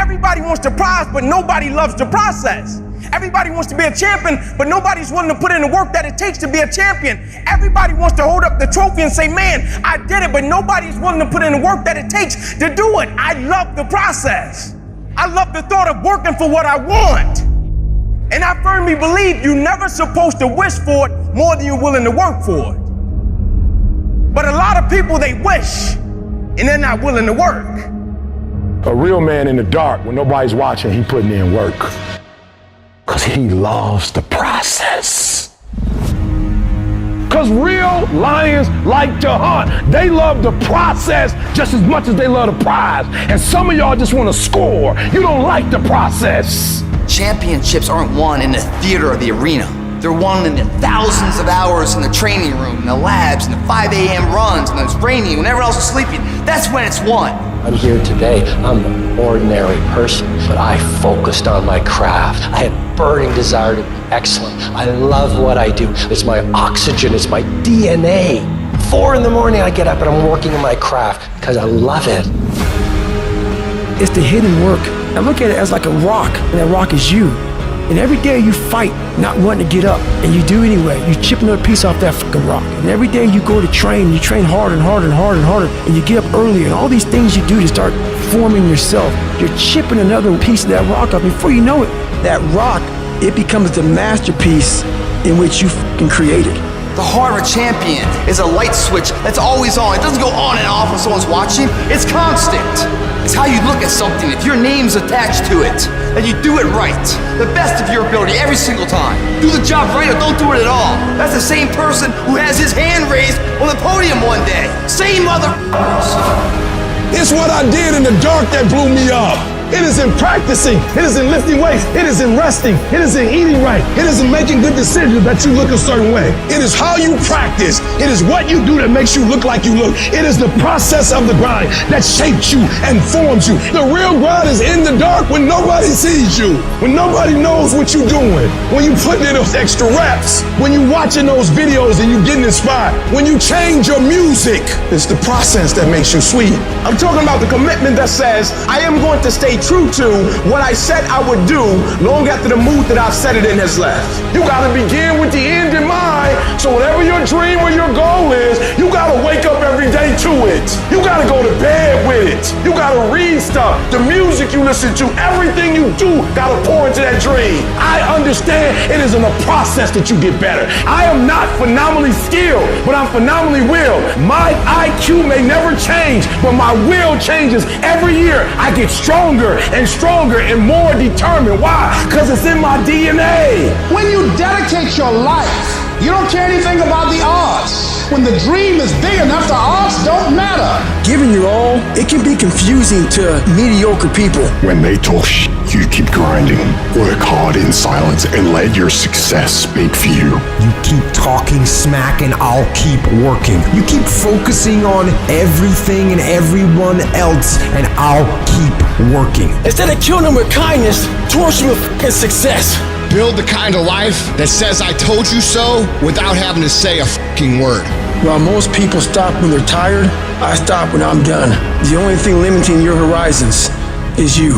Everybody wants the prize, but nobody loves the process. Everybody wants to be a champion, but nobody's willing to put in the work that it takes to be a champion. Everybody wants to hold up the trophy and say, man, I did it, but nobody's willing to put in the work that it takes to do it. I love the process. I love the thought of working for what I want. And I firmly believe you're never supposed to wish for it more than you're willing to work for it. But a lot of people, they wish, and they're not willing to work. A real man in the dark, when nobody's watching, he putting in work. Because he loves the process. Because real lions like to hunt. They love the process just as much as they love the prize. And some of y'all just want to score. You don't like the process. Championships aren't won in the theater or the arena. They're won in the thousands of hours in the training room, in the labs, in the 5 a.m. runs, when it's raining, when everyone else is sleeping. That's when it's won. I'm here today. I'm an ordinary person, but I focused on my craft. I had burning desire to be excellent. I love what I do. It's my oxygen. It's my DNA. 4 in the morning I get up and I'm working in my craft because I love it. It's the hidden work. I look at it as like a rock, and that rock is you. And every day you fight not wanting to get up, and you do anyway. You chip another piece off that fucking rock. And every day you go to train, you train harder and harder and harder and harder, and you get up earlier, and all these things you do to start forming yourself. You're chipping another piece of that rock up. Before you know it, that rock, it becomes the masterpiece in which you fucking created. The heart of a champion is a light switch that's always on. It doesn't go on and off when someone's watching. It's constant. It's how you look at something. If your name's attached to it, then you do it right. The best of your ability every single time. Do the job right or don't do it at all. That's the same person who has his hand raised on the podium one day. Same mother. It's what I did in the dark that blew me up. It is in practicing. It is in lifting weights. It is in resting. It is in eating right. It is in making good decisions that you look a certain way. It is how you practice. It is what you do that makes you look like you look. It is the process of the grind that shapes you and forms you. The real grind is in the dark when nobody sees you, when nobody knows what you're doing, when you putting in those extra reps, when you watching those videos and you getting inspired, when you change your music. It's the process that makes you sweet. I'm talking about the commitment that says, I am going to stay true to what I said I would do long after the mood that I've set it in has left. You gotta begin with the end in mind, so whatever your dream or your goal is, you gotta wake up every day to it. You gotta go to bed with it. You gotta read stuff. The music you listen to, everything you do gotta pour into that dream. I understand it is in a process that you get better. I am not phenomenally skilled, but I'm phenomenally willed. My IQ may never change, but my will changes every year. I get stronger and stronger and more determined. Why? Because it's in my DNA. When you dedicate your life, you don't care anything about the odds. When the dream is big enough, the odds don't matter. Giving your all, it can be confusing to mediocre people. When they talk shit, you keep grinding. Work hard in silence and let your success speak for you. You keep talking smack and I'll keep working. You keep focusing on everything and everyone else and I'll keep working. Instead of killing them with kindness, torch them with fucking success. Build the kind of life that says I told you so without having to say a fucking word. While most people stop when they're tired, I stop when I'm done. The only thing limiting your horizons is you.